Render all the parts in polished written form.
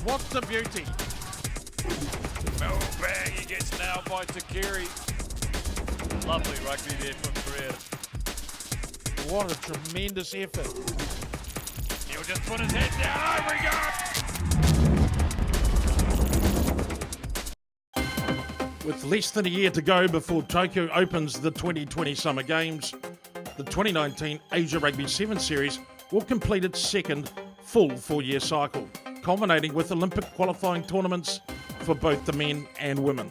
What's the beauty? Oh, bang, he gets nailed by Takiri. Lovely rugby there from Korea. What a tremendous effort. He'll just put his head down. Over he goes. With less than a year to go before Tokyo opens the 2020 Summer Games, the 2019 Asia Rugby 7 Series will complete its second full 4-year cycle, culminating with Olympic qualifying tournaments for both the men and women.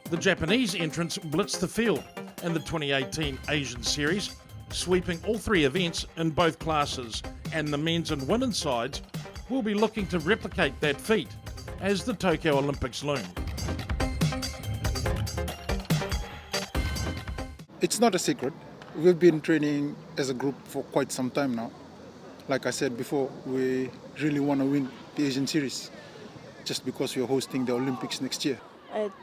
The Japanese entrants blitzed the field in the 2018 Asian Series, sweeping all 3 events in both classes, and the men's and women's sides will be looking to replicate that feat as the Tokyo Olympics loom. It's not a secret. We've been training as a group for quite some time now. Like I said before, we really want to win the Asian Series just because we're hosting the Olympics next year.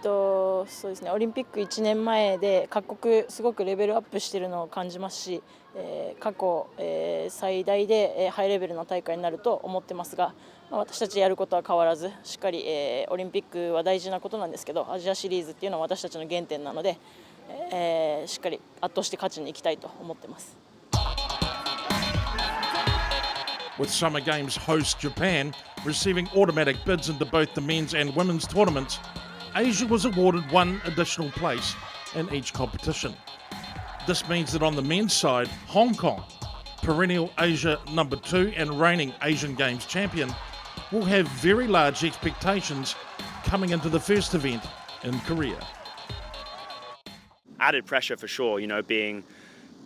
そうですね、オリンピック1年前で各国すごくレベルアップしているのを感じますし、過去、最大で、ハイレベルな大会になると思ってますが、私たちやることは変わらずしっかり、オリンピックは大事なことなんですけど、アジアシリーズっていうのは私たちの原点なので、しっかり圧倒して勝ちに行きたいと思ってます。With Summer Games host Japan receiving automatic bids into both the men's and women's tournaments, Asia was awarded 1 additional place in each competition. This means that on the men's side, Hong Kong, perennial Asia number 2 and reigning Asian Games champion, will have very large expectations coming into the first event in Korea. Added pressure for sure,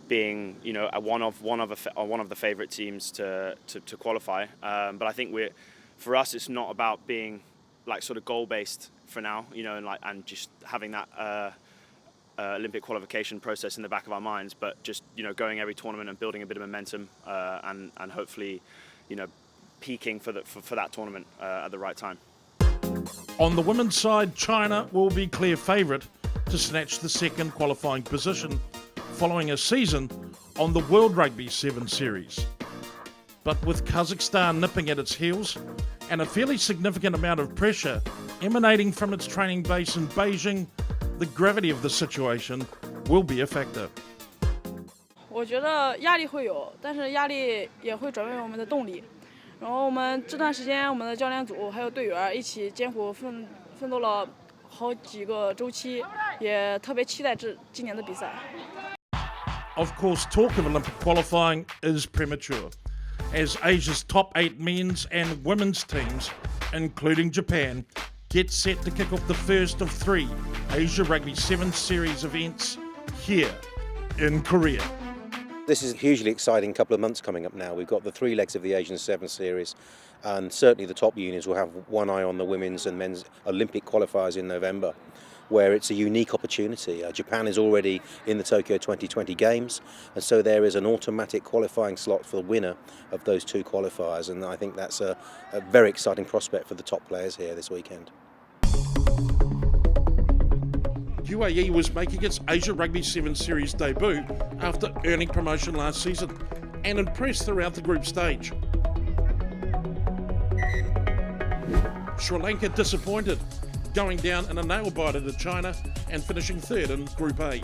being one of the favourite teams to qualify. But I think for us it's not about being like sort of goal based for now, and just having that Olympic qualification process in the back of our minds, but just going every tournament and building a bit of momentum and hopefully peaking for that tournament at the right time. On the women's side, China will be clear favourite to snatch the second qualifying position following a season on the World Rugby 7 Series. But with Kazakhstan nipping at its heels and a fairly significant amount of pressure emanating from its training base in Beijing, the gravity of the situation will be a factor. 我觉得压力会有，但是压力也会转为我们的动力。然后我们这段时间，我们的教练组还有队员一起艰苦奋斗了好几个周期，也特别期待今年的比赛。Of course, talk of Olympic qualifying is premature, as Asia's top 8 men's and women's teams, including Japan, get set to kick off the first of 3 Asia Rugby 7 Series events here in Korea. This is a hugely exciting couple of months coming up now. We've got the 3 legs of the Asian 7 Series, and certainly the top unions will have one eye on the women's and men's Olympic qualifiers in November, where it's a unique opportunity. Japan is already in the Tokyo 2020 Games, and so there is an automatic qualifying slot for the winner of those 2 qualifiers, and I think that's a very exciting prospect for the top players here this weekend. UAE was making its Asia Rugby 7 Series debut after earning promotion last season and impressed throughout the group stage. Sri Lanka disappointed, going down in a nail-biter to China and finishing 3rd in Group A.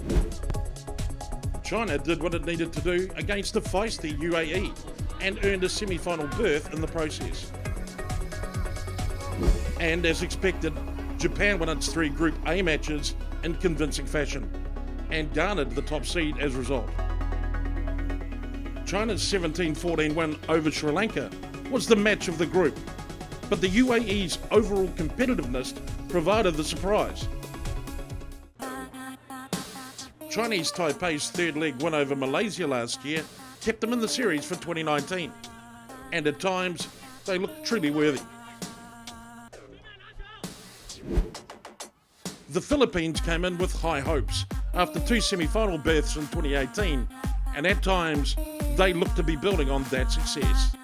China did what it needed to do against the feisty UAE and earned a semi-final berth in the process. And as expected, Japan won its 3 Group A matches in convincing fashion and garnered the top seed as a result. China's 17-14 win over Sri Lanka was the match of the group, but the UAE's overall competitiveness provided the surprise. Chinese Taipei's 3rd leg win over Malaysia last year kept them in the series for 2019, and at times they looked truly worthy. The Philippines came in with high hopes after 2 semi-final berths in 2018, and at times they looked to be building on that success.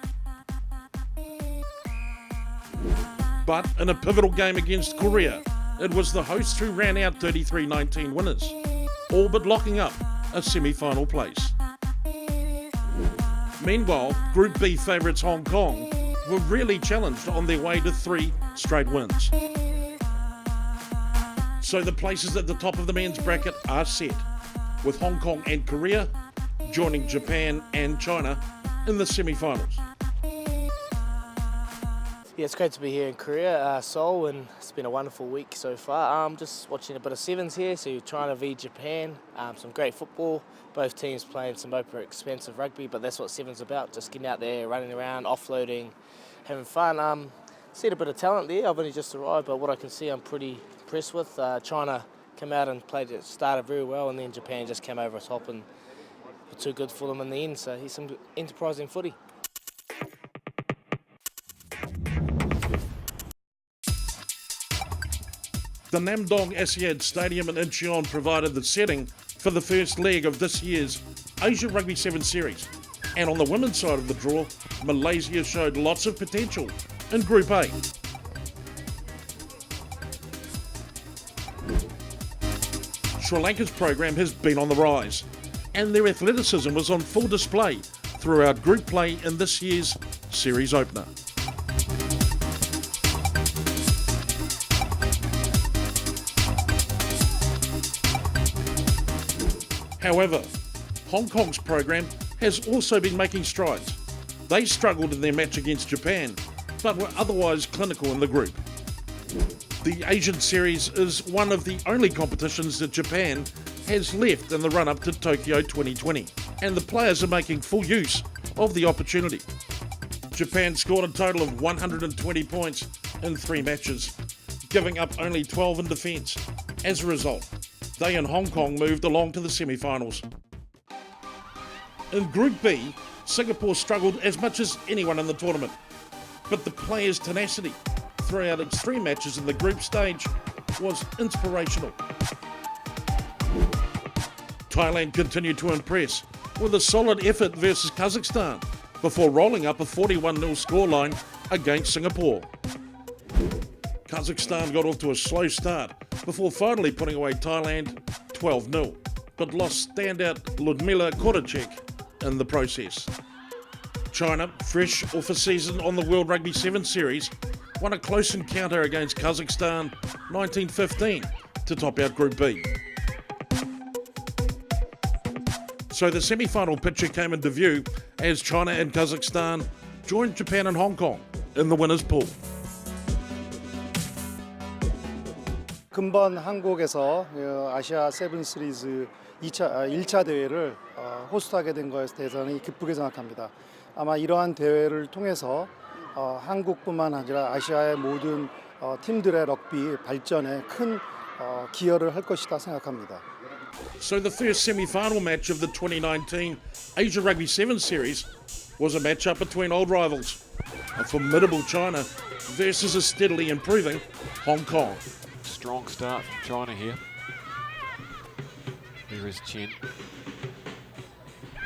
But in a pivotal game against Korea, it was the hosts who ran out 33-19 winners, all but locking up a semi-final place. Meanwhile, Group B favourites Hong Kong were really challenged on their way to 3 straight wins. So the places at the top of the men's bracket are set, with Hong Kong and Korea joining Japan and China in the semi-finals. Yeah, it's great to be here in Korea, Seoul, and it's been a wonderful week so far. Just watching a bit of sevens here, so China v Japan, some great football. Both teams playing some over expensive rugby, but that's what sevens about, just getting out there, running around, offloading, having fun. Seen a bit of talent there. I've only just arrived, but what I can see I'm pretty impressed with. China came out and started very well, and then Japan just came over the top and were too good for them in the end, so here's some enterprising footy. The Namdong Asiad Stadium in Incheon provided the setting for the first leg of this year's Asia Rugby 7 series. And on the women's side of the draw, Malaysia showed lots of potential in Group A. Sri Lanka's program has been on the rise, and their athleticism was on full display throughout group play in this year's series opener. However, Hong Kong's program has also been making strides. They struggled in their match against Japan, but were otherwise clinical in the group. The Asian Series is one of the only competitions that Japan has left in the run-up to Tokyo 2020, and the players are making full use of the opportunity. Japan scored a total of 120 points in 3 matches, giving up only 12 in defence. As a result, they and Hong Kong moved along to the semi-finals. In Group B, Singapore struggled as much as anyone in the tournament, but the players' tenacity throughout its 3 matches in the group stage was inspirational. Thailand continued to impress with a solid effort versus Kazakhstan before rolling up a 41-0 scoreline against Singapore. Kazakhstan got off to a slow start before finally putting away Thailand 12-0, but lost standout Ludmila Koracek in the process. China, fresh off a season on the World Rugby 7 series, won a close encounter against Kazakhstan 1915 to top out Group B. So the semi-final picture came into view as China and Kazakhstan joined Japan and Hong Kong in the winners' pool. 금번 한국에서 아시아 세븐 시리즈 1차 대회를 호스트하게 된 것에 대해서는 기쁘게 생각합니다. 아마 이러한 대회를 통해서 한국뿐만 아니라 아시아의 모든 팀들의 럭비 발전에 큰 기여를 할 것이다 생각합니다. So the first semi-final match of the 2019 Asia Rugby 7 series was a match-up between old rivals, a formidable China versus a steadily improving Hong Kong. Strong start from China here. Here is Chen.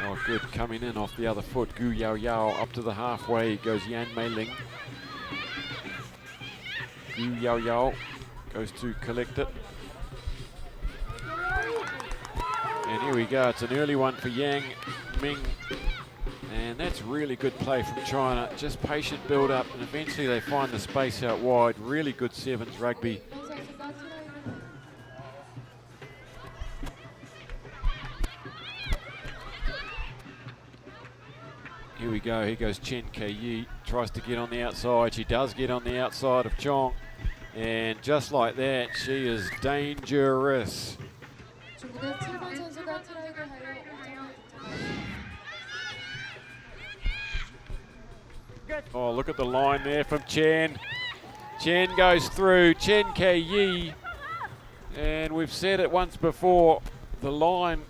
Oh, good, coming in off the other foot. Gu Yao Yao up to the halfway goes Yan Mei Ling. Gu Yao Yao goes to collect it. And here we go, it's an early one for Yang Ming. And that's really good play from China. Just patient build up, and eventually they find the space out wide. Really good sevens rugby. Here we go, here goes Chen Kei-yi, tries to get on the outside. She does get on the outside of Chong. And just like that, she is dangerous. Oh, look at the line there from Chen. Chen goes through, Chen Kei-yi. And we've said it once before, the line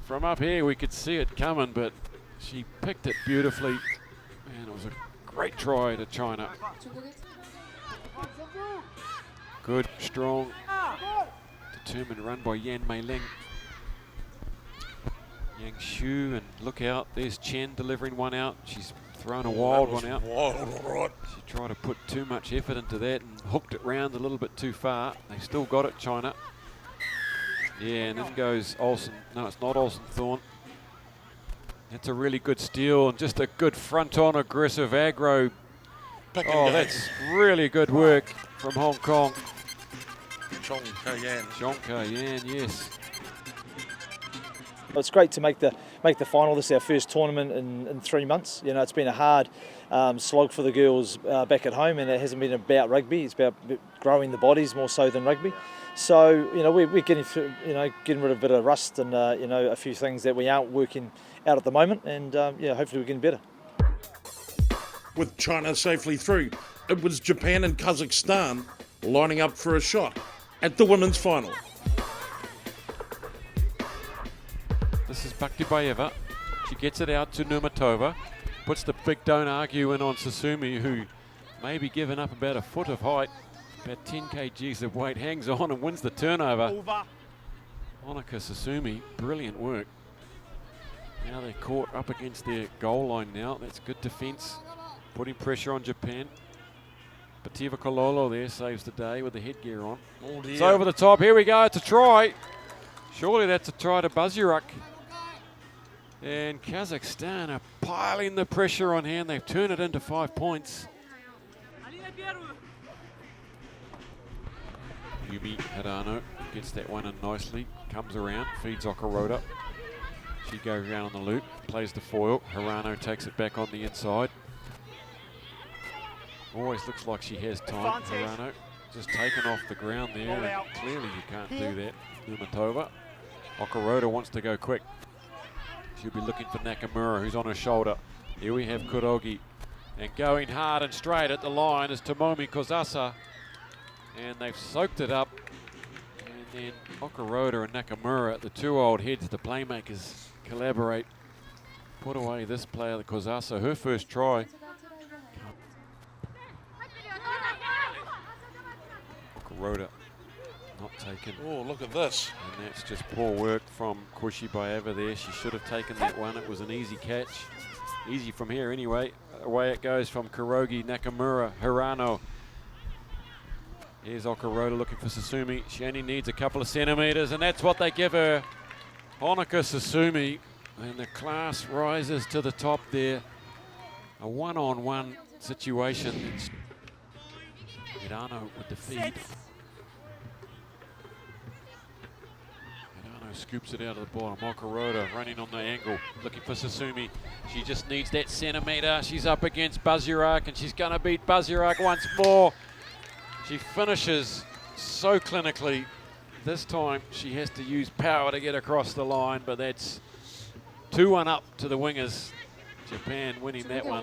from up here, we could see it coming, but she picked it beautifully. And it was a great try to China. Good, strong, determined run by Yan Mei Ling. Yang Shu, and look out, there's Chen delivering one out. She's thrown a wild one out. Wild, all right. She tried to put too much effort into that and hooked it round a little bit too far. They still got it, China. Yeah, and then goes Olsen. No, it's not Olsen Thorne. It's a really good steal and just a good front-on aggressive aggro Oh, that's really good work from Hong Kong. Chong Ka-Yan. Chong Ka-Yan, yes. It's great to make the final. This is our first tournament in 3 months. You know, it's been a hard slog for the girls back at home, and it hasn't been about rugby. It's about growing the bodies more so than rugby. So you know, we're getting through, getting rid of a bit of rust and a few things that we aren't working out at the moment, and hopefully we're getting better. With China safely through, it was Japan and Kazakhstan lining up for a shot at the women's final. This is Baktibayeva. She gets it out to Nurmatova. Puts the big don't argue in on Susumi, who may be giving up about a foot of height, about 10 kgs of weight, hangs on and wins the turnover. Monica Susumi, brilliant work. Now they're caught up against their goal line now. That's good defence, putting pressure on Japan. Pativa Kololo there saves the day with the headgear on. Oh dear. It's over the top. Here we go. It's a try. Surely that's a try to Bazirak. And Kazakhstan are piling the pressure on hand. They've turned it into 5 points. Yumi Hirano gets that one in nicely. Comes around, feeds Okaroda. She goes around on the loop, plays the foil. Hirano takes it back on the inside. Always looks like she has time. Hirano just taken off the ground there. And clearly you can't do that. Nurmatova. Okaroda wants to go quick. She'll be looking for Nakamura, who's on her shoulder. Here we have Kurogi. And going hard and straight at the line is Tomomi Kozasa. And they've soaked it up. And then Okaroda and Nakamura, the two old heads, the playmakers, collaborate. Put away this player, the Kozasa, her first try. Okaroda not taken. Oh, look at this. And that's just poor work from Kushibayeva there. She should have taken that one. It was an easy catch. Easy from here anyway. Away it goes from Kurogi, Nakamura, Hirano. Here's Okaroda looking for Susumi. She only needs a couple of centimetres, and that's what they give her. Honoka Susumi, and the class rises to the top there. A one-on-one situation. It's Hirano with the feed. Scoops it out of the bottom. Okaroda running on the angle, looking for Susumi. She just needs that centimetre. She's up against Bazirak, and she's going to beat Bazirak once more. She finishes so clinically. This time she has to use power to get across the line, but that's 2-1 up to the wingers. Japan winning that one.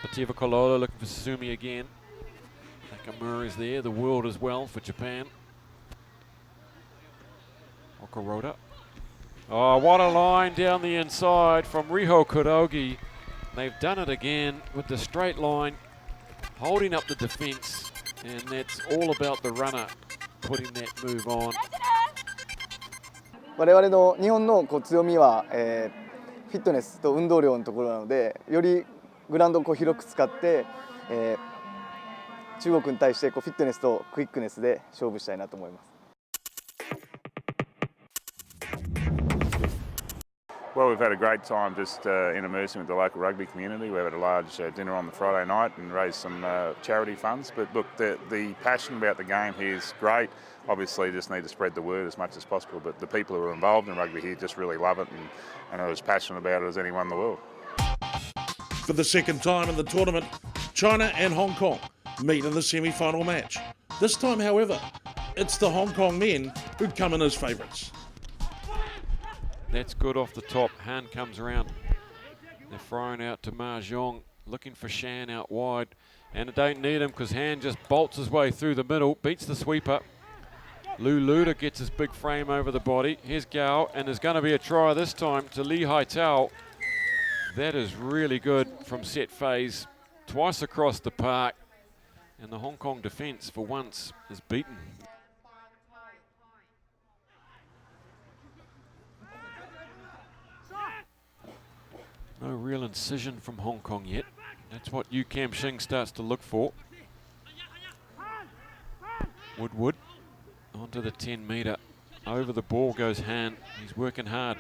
Pativa Kololo looking for Susumi again. Nakamura is there, the world as well for Japan. Okaroda. Oh, what a line down the inside from Riho Kurogi. They've done it again with the straight line, holding up the defence, and that's all about the runner putting that move on. 我々の日本の強みは、フィットネスと運動量のところなので、よりグラウンドを広く使って、中国に対してフィットネスとクイックネスで勝負したいなと思います。 Well, we've had a great time just in immersing with the local rugby community. We've had a large dinner on the Friday night and raised some charity funds. But look, the passion about the game here is great. Obviously, just need to spread the word as much as possible. But the people who are involved in rugby here just really love it and are as passionate about it as anyone in the world. For the second time in the tournament, China and Hong Kong meet in the semi-final match. This time, however, it's the Hong Kong men who come in as favourites. That's good off the top. Han comes around. They're throwing out to Ma Zhong, looking for Shan out wide. And they don't need him because Han just bolts his way through the middle, beats the sweeper. Lu Luda gets his big frame over the body. Here's Gao, and there's going to be a try this time to Li Haitao. That is really good from set phase. Twice across the park. And the Hong Kong defence, for once, is beaten. No real incision from Hong Kong yet. That's what Yu Kam Shing starts to look for. Woodward onto the 10 metre. Over the ball goes Han. He's working hard.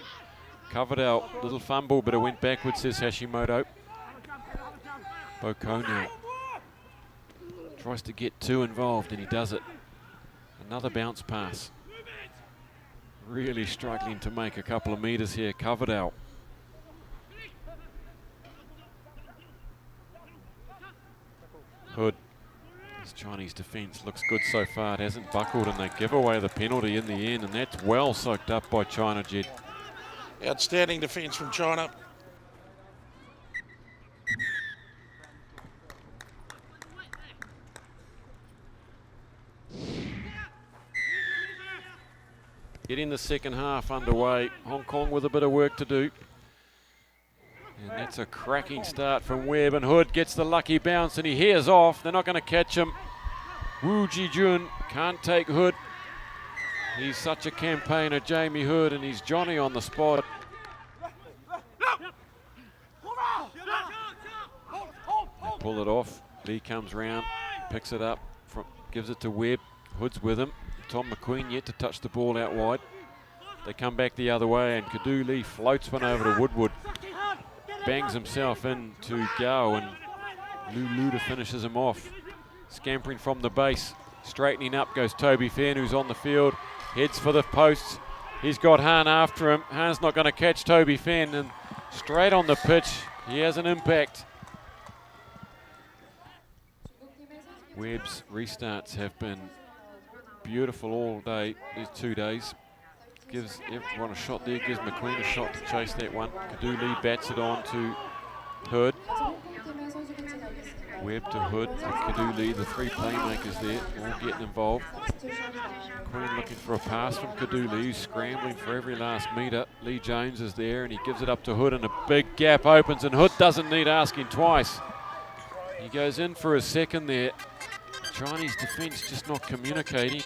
Covered out. Little fumble, but it went backwards, says Hashimoto. Boko now tries to get two involved and he does it. Another bounce pass. Really struggling to make a couple of metres here, Coverdale. Hood. This Chinese defence looks good so far. It hasn't buckled and they give away the penalty in the end, and that's well soaked up by China, Jed. Outstanding defence from China. Getting the second half underway. Hong Kong with a bit of work to do. And that's a cracking start from Webb, and Hood gets the lucky bounce and he hears off. They're not going to catch him. Wu Ji-jun can't take Hood. He's such a campaigner, Jamie Hood, and he's Johnny on the spot. They pull it off. Lee comes round, picks it up, gives it to Webb. Hood's with him. Tom McQueen yet to touch the ball out wide. They come back the other way, and Kadu Lee floats one over to Woodward. Bangs himself into Gao, and Luluda finishes him off. Scampering from the base, straightening up goes Toby Fenn, who's on the field. Heads for the posts. He's got Hahn after him. Hahn's not going to catch Toby Fenn, and straight on the pitch, he has an impact. Webb's restarts have been beautiful all day, these 2 days. Gives everyone a shot there, gives McQueen a shot to chase that one. Kadu Lee bats it on to Hood. Webb to Hood, Kadu Lee, the three playmakers there, all getting involved. McQueen looking for a pass from Kadu Lee, who's scrambling for every last metre. Lee Jones is there and he gives it up to Hood, and a big gap opens, and Hood doesn't need asking twice. He goes in for a second there. Chinese defence just not communicating.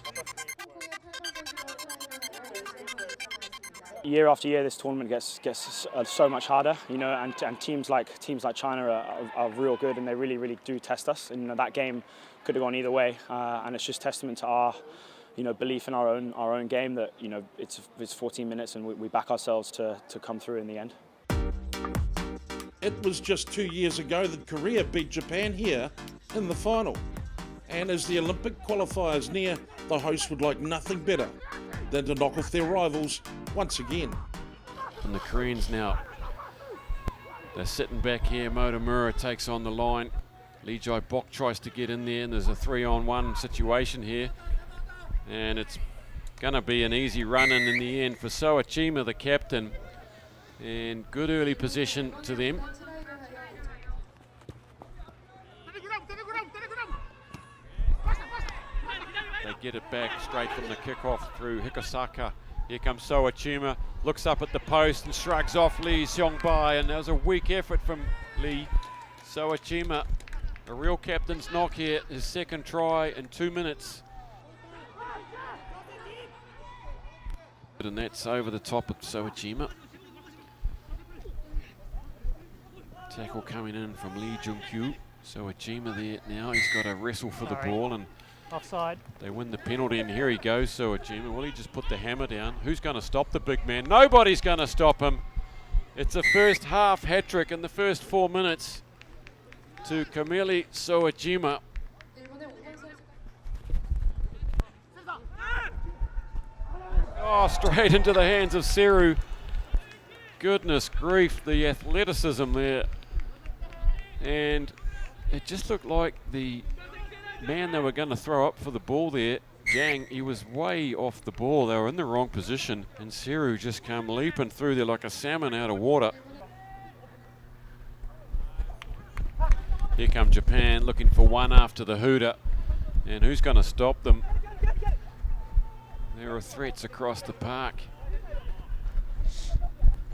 Year after year, this tournament gets so much harder, you know, and teams like China are real good, and they really do test us. And you know, that game could have gone either way, and it's just testament to our, you know, belief in our own game that, you know, it's 14 minutes and we back ourselves to come through in the end. It was just 2 years ago that Korea beat Japan here in the final. And as the Olympic qualifiers near, the hosts would like nothing better than to knock off their rivals once again. And the Koreans now, they're sitting back here. Motomura takes on the line. Lee Jai Bok tries to get in there, and there's a 3-on-1 situation here. And it's going to be an easy run-in the end for Soachima, the captain. And good early possession to them. They get it back straight from the kickoff through Hikosaka. Here comes Soachima, looks up at the post and shrugs off Lee Seong-bai, and that was a weak effort from Lee. Soachima, a real captain's knock here, his second try in 2 minutes. And that's over the top of Soachima. Tackle coming in from Lee Jung-kyu. Soachima there now, he's got to wrestle for the ball, and offside. They win the penalty, and here he goes, Soachima. Will he just put the hammer down? Who's going to stop the big man? Nobody's going to stop him. It's a first half hat-trick in the first 4 minutes to Kameli Soachima. Oh, straight into the hands of Seru. Goodness grief, the athleticism there. And it just looked like the man they were going to throw up for the ball there, Yang, he was way off the ball. They were in the wrong position, and Seru just came leaping through there like a salmon out of water. Here come Japan looking for one after the hooter, and who's going to stop them? There are threats across the park.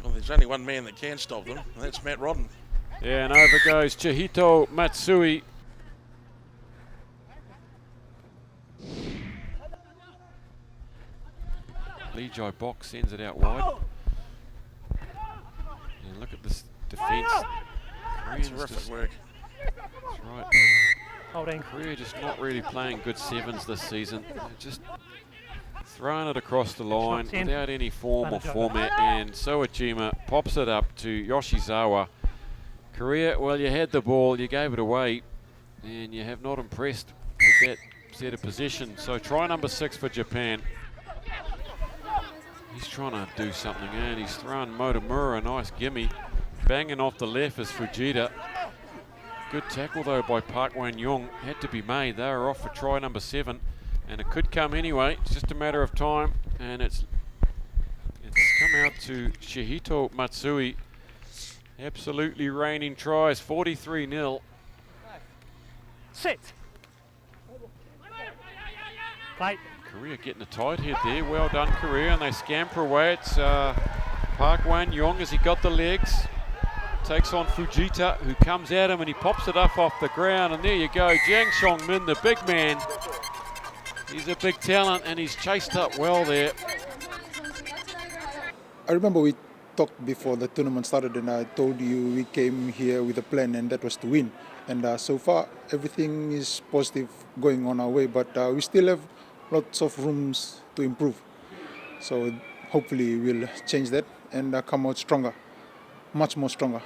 Well, there's only one man that can stop them, and that's Matt Rodden. Yeah, and over goes Chihito Matsui. Lee Jai Bok sends it out wide. And look at this defence. Terrific work. That's right. Holding. Korea just not really playing good sevens this season. They're just throwing it across the line without any form or format. And Soachima pops it up to Yoshizawa. Korea, well, you had the ball, you gave it away, and you have not impressed with that set of position. So try number 6 for Japan. He's trying to do something, and he's thrown Motomura a nice gimme. Banging off the left is Fujita. Good tackle though by Park Wan-young. Had to be made. They were off for try number 7, and it could come anyway. It's just a matter of time, and it's come out to Shihito Matsui. Absolutely raining tries, 43-0. Sit. Play. Korea getting a tight head there. Well done, Korea, and they scamper away. It's Park Wan-young as he got the legs. Takes on Fujita, who comes at him, and he pops it up off the ground, and there you go, Jang Song-min, the big man. He's a big talent, and he's chased up well there. I remember we talked before the tournament started, and I told you we came here with a plan, and that was to win. And so far, everything is positive going on our way, but we still have lots of rooms to improve. So hopefully we'll change that and come out stronger, much more stronger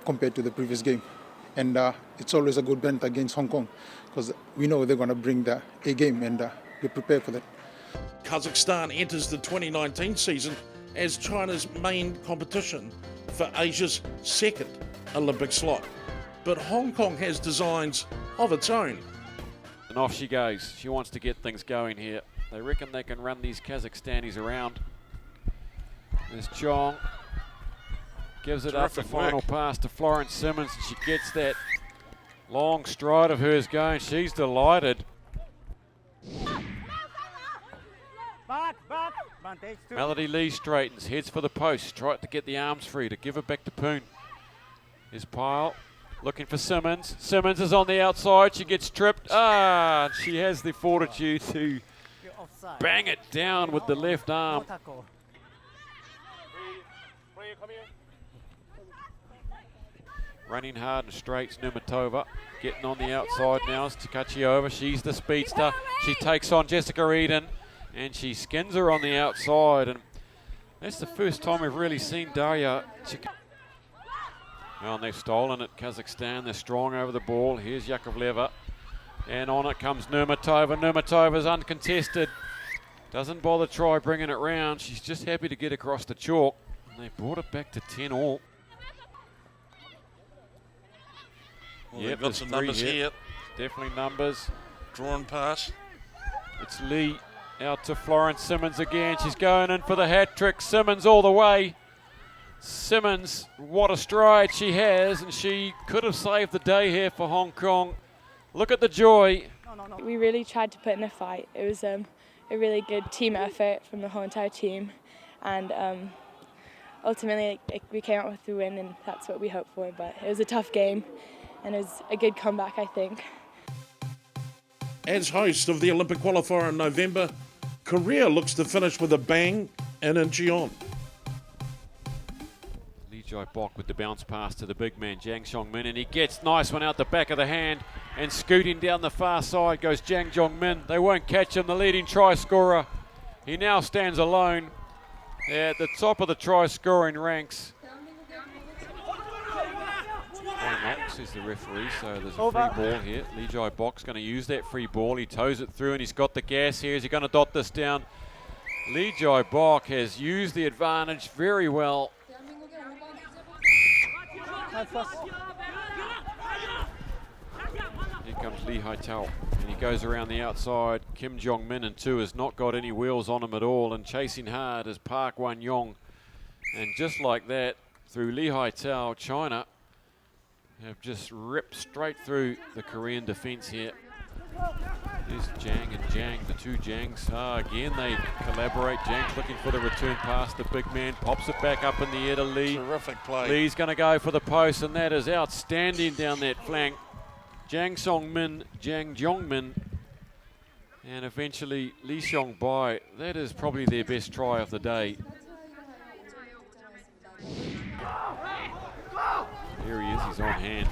compared to the previous game. And it's always a good banter against Hong Kong because we know they're going to bring the A game, and we're prepared for that. Kazakhstan enters the 2019 season as China's main competition for Asia's second Olympic slot. But Hong Kong has designs of its own. And off she goes. She wants to get things going here. They reckon they can run these Kazakhstanis around. There's Chong. Gives it up the final pass to Florence Simmons, and she gets that long stride of hers going. She's delighted. Melody Lee straightens, heads for the post, tried to get the arms free to give it back to Poon. Here's Pyle, looking for Simmons. Simmons is on the outside, she gets tripped. She has the fortitude to bang it down with the left arm. Running hard and straight's Numatova. Getting on the outside now is Takachiova. She's the speedster. She takes on Jessica Eden, and she skins her on the outside. And that's the first time we've really seen Daria. Well, and they've stolen it, Kazakhstan. They're strong over the ball. Here's Yakovleva. And on it comes Nurmatova. Nurmatova's uncontested. Doesn't bother try bringing it round. She's just happy to get across the chalk. And they brought it back to 10-all. Well, they've got some numbers here. Definitely numbers. Drawn pass. It's Lee out to Florence Simmons again. She's going in for the hat trick. Simmons all the way. Simmons, what a stride she has, and she could have saved the day here for Hong Kong. Look at the joy. We really tried to put in a fight. It was a really good team effort from the whole entire team, and ultimately we came out with the win, and that's what we hoped for. But it was a tough game, and it was a good comeback, I think. As host of the Olympic qualifier in November, Korea looks to finish with a bang in Incheon. Lee Jai-bok with the bounce pass to the big man, Jang Song-min, and he gets nice one out the back of the hand, and scooting down the far side goes Jang Jong-min. They won't catch him, the leading try scorer. He now stands alone at the top of the try scoring ranks. Knox is the referee, so there's a free ball here. Lee Jai-bok's going to use that free ball. He toes it through, and he's got the gas here. Is he going to dot this down? Lee Jai-bok has used the advantage very well. Here comes Lee Hai-tao, and he goes around the outside. Kim Jong-min and 2 has not got any wheels on him at all, and chasing hard is Park Wan-young. And just like that, through Lee Hai-tao, China have just ripped straight through the Korean defence here. There's Jang and Jang, the two Jangs. Again, they collaborate. Jang's looking for the return pass. The big man pops it back up in the air to Lee. Terrific play. Lee's going to go for the post, and that is outstanding down that flank. Jang Song-min, Jang Jong-min, and eventually Lee Xiong-bai. That is probably their best try of the day. Here he is, he's on hand.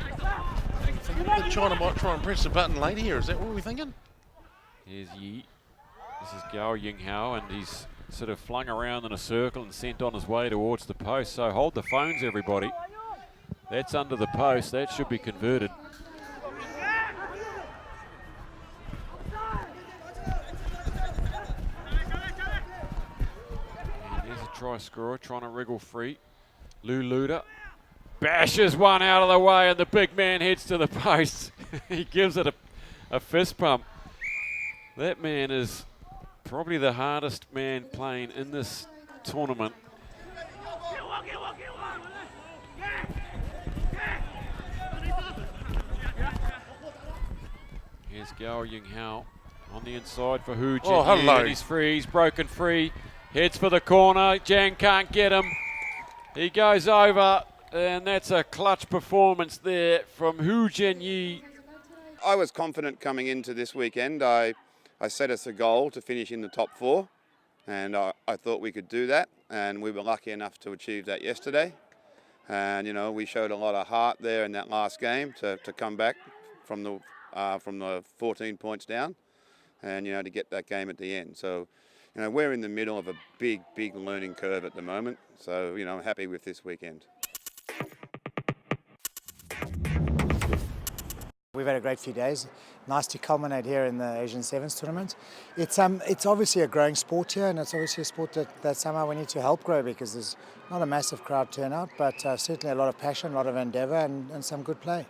Thinking that China might try and press the button late here. Is that what we're thinking? Here's Yi. This is Gao Yinghao, and he's sort of flung around in a circle and sent on his way towards the post. So hold the phones, everybody. That's under the post. That should be converted. And there's a try scorer trying to wriggle free. Luda bashes one out of the way, and the big man heads to the post. He gives it a fist pump. That man is probably the hardest man playing in this tournament. Here's Gao Ying Hao on the inside for Hu Jin. Oh, hello. And he's free. He's broken free. Heads for the corner. Jang can't get him. He goes over, and that's a clutch performance there from Hu Jin. I was confident coming into this weekend. I set us a goal to finish in the top 4, and I thought we could do that, and we were lucky enough to achieve that yesterday. And you know, we showed a lot of heart there in that last game to come back from the 14 points down, and you know, to get that game at the end. So you know, we're in the middle of a big learning curve at the moment. So you know, I'm happy with this weekend. We've had a great few days. Nice to culminate here in the Asian Sevens tournament. It's obviously a growing sport here, and it's obviously a sport that somehow we need to help grow, because there's not a massive crowd turnout, but certainly a lot of passion, a lot of endeavour, and some good play.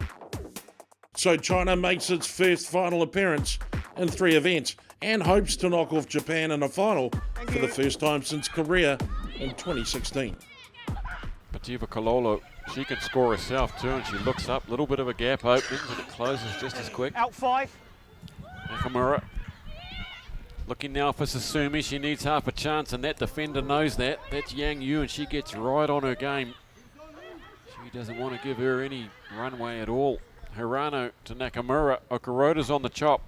So China makes its first final appearance in 3 events and hopes to knock off Japan in a final for the first time since Korea in 2016. Pativa Kololo, she can score herself too, and she looks up, little bit of a gap opens, and it closes just as quick. Out 5. Nakamura looking now for Susumi. She needs half a chance, and that defender knows that. That's Yang Yu, and she gets right on her game. She doesn't want to give her any runway at all. Hirano to Nakamura. Okuroda's on the chop.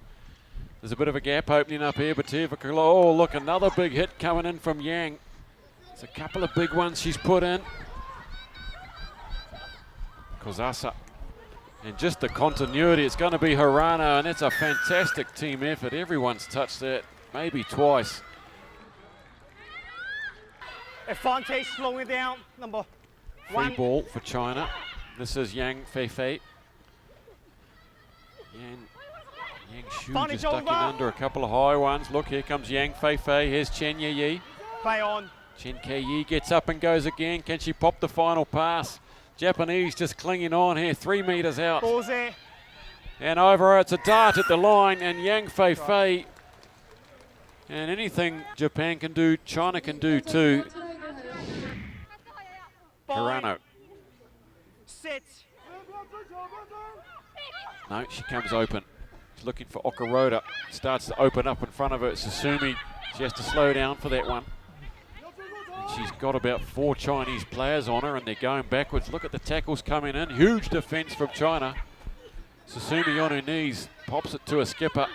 There's a bit of a gap opening up here, but oh, look, another big hit coming in from Yang. There's a couple of big ones she's put in. Kozasa. And just the continuity, it's going to be Hirano, and it's a fantastic team effort. Everyone's touched that, maybe twice. Advantage slowing down, number 1. Free ball for China. This is Yang Feifei. Yang Shu just stuck in under a couple of high ones. Look, here comes Yang Feifei. Here's Chen Yi. Play on. Chen Yi gets up and goes again. Can she pop the final pass? Japanese just clinging on here, 3 meters out. Ball's there. And over, it's a dart at the line, and Yang Feifei. And anything Japan can do, China can do too. Hirano. Set. No, she comes open. She's looking for Okuroda. Starts to open up in front of her. Susumi, she has to slow down for that one. And she's got about 4 Chinese players on her, and they're going backwards. Look at the tackles coming in. Huge defense from China. Susumi on her knees, pops it to a skipper.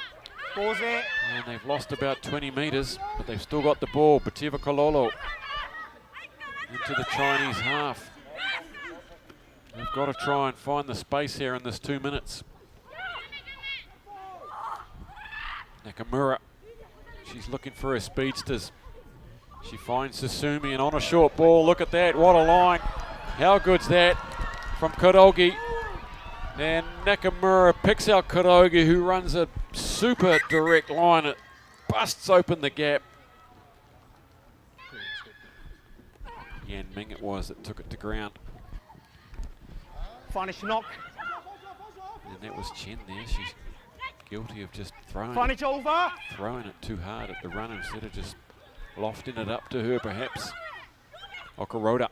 Ball's there. And they've lost about 20 meters, but they've still got the ball. Pativa Kololo into the Chinese half. They've got to try and find the space here in this 2 minutes. Nakamura, she's looking for her speedsters. She finds Susumi, and on a short ball, look at that, what a line. How good's that from Kurogi? And Nakamura picks out Kurogi, who runs a super direct line. It busts open the gap. Yan Ming it was that took it to ground. Finish knock. And that was Chen there. She's guilty of just throwing Finish over. Throwing it too hard at the runner instead of just lofting it up to her, perhaps. Okuroda.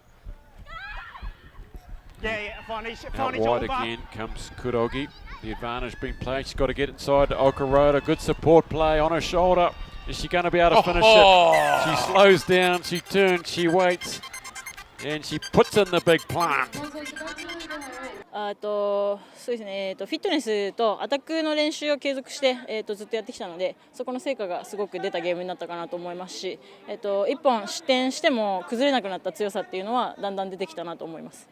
Yeah, finish Out wide over. again comes Kurogi. The advantage being played. She's got to get inside to Okuroda. Good support play on her shoulder. Is she going to be able to finish it? She slows down, she turns, she waits, and she puts in the big plant. そうですね、フィットネスとアタックの練習を継続して、ずっとやってきたので、そこの成果がすごく出たゲームになったかなと思いますし、1本失点しても崩れなくなった強さっていうのはだんだん出てきたなと思います。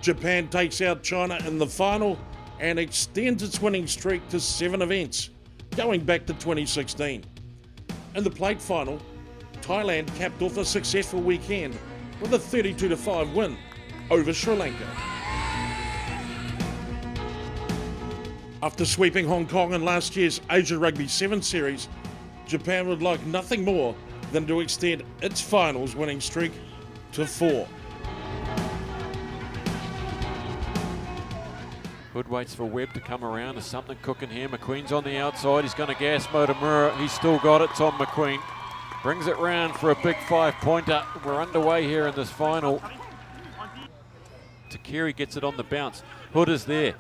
Japan takes out China in the final and extends its winning streak to 7 events, going back to 2016. In the plate final, Thailand capped off a successful weekend with a 32-5 win over Sri Lanka. After sweeping Hong Kong in last year's Asia Rugby 7 series, Japan would like nothing more than to extend its finals winning streak to 4. Hood waits for Webb to come around. There's something cooking here. McQueen's on the outside. He's going to gas Motomura. He's still got it. Tom McQueen brings it round for a big 5-pointer. We're underway here in this final. Takeri gets it on the bounce. Hood is there.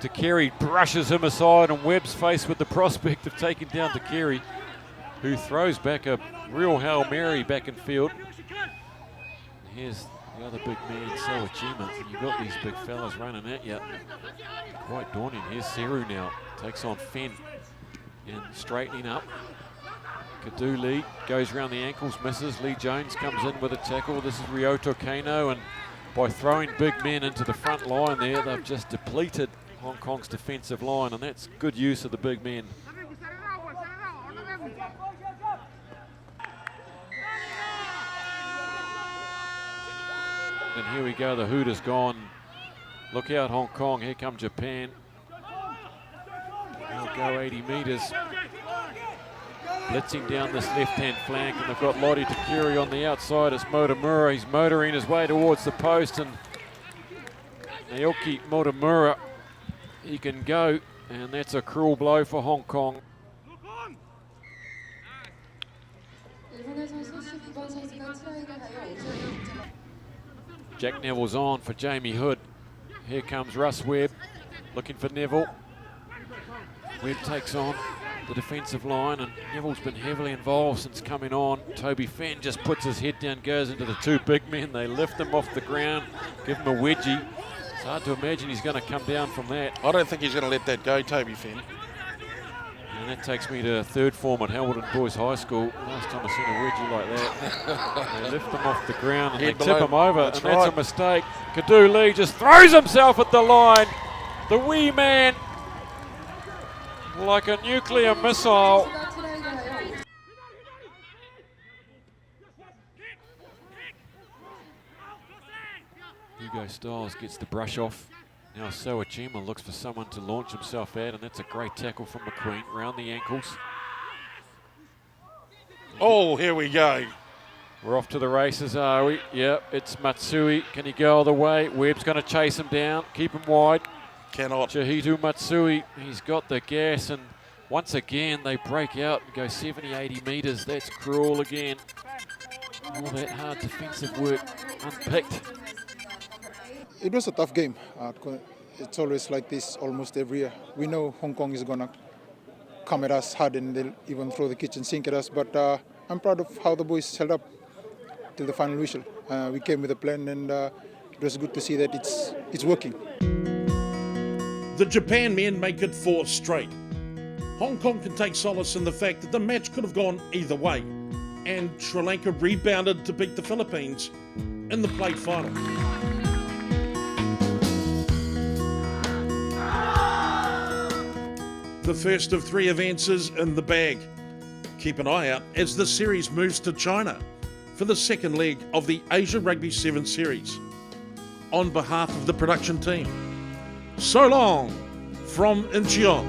Takeri brushes him aside, and Webb's faced with the prospect of taking down Takeri, who throws back a real Hail Mary back in field. Here's the other big man, Sawachima. You've got these big fellas running at you. Quite daunting. Here's Seru now. Takes on Fenn and straightening up. Kadu Lee goes around the ankles, misses. Lee Jones comes in with a tackle. This is Ryoto Kano, and by throwing big men into the front line there, they've just depleted Hong Kong's defensive line, and that's good use of the big men. And here we go, the hoot is gone. Look out, Hong Kong, here come Japan. They'll go 80 metres. Blitzing down this left-hand flank, and they've got Lottie Takeri on the outside. It's Motomura, he's motoring his way towards the post, and Naoki Motomura, he can go, and that's a cruel blow for Hong Kong. Jack Neville's on for Jamie Hood. Here comes Russ Webb, looking for Neville. Webb takes on the defensive line, and Neville's been heavily involved since coming on. Toby Fenn just puts his head down, goes into the two big men. They lift him off the ground, give him a wedgie. It's hard to imagine he's going to come down from that. I don't think he's going to let that go, Toby Fenn. And that takes me to third form at Hamilton Boys High School. Last time I seen a wedgie like that. They lift him off the ground and they tip him over, and that's a mistake. Kadu Lee just throws himself at the line. The wee man, like a nuclear missile. Hugo Styles gets the brush off. Now Sawachima looks for someone to launch himself at, and that's a great tackle from McQueen, round the ankles. Oh, here we go. We're off to the races, are we? Yep, it's Matsui. Can he go all the way? Webb's going to chase him down, keep him wide. Cannot. Chihitu Matsui, he's got the gas, and once again they break out and go 70, 80 metres. That's cruel again. All that hard defensive work unpicked. It was a tough game. It's always like this almost every year. We know Hong Kong is going to come at us hard, and they'll even throw the kitchen sink at us. But I'm proud of how the boys held up till the final whistle. We came with a plan, and it was good to see that it's working. The Japan men make it 4 straight. Hong Kong can take solace in the fact that the match could have gone either way, and Sri Lanka rebounded to beat the Philippines in the plate final. The first of 3 events is in the bag. Keep an eye out as the series moves to China for the second leg of the Asia Rugby 7 series. On behalf of the production team, so long from Incheon.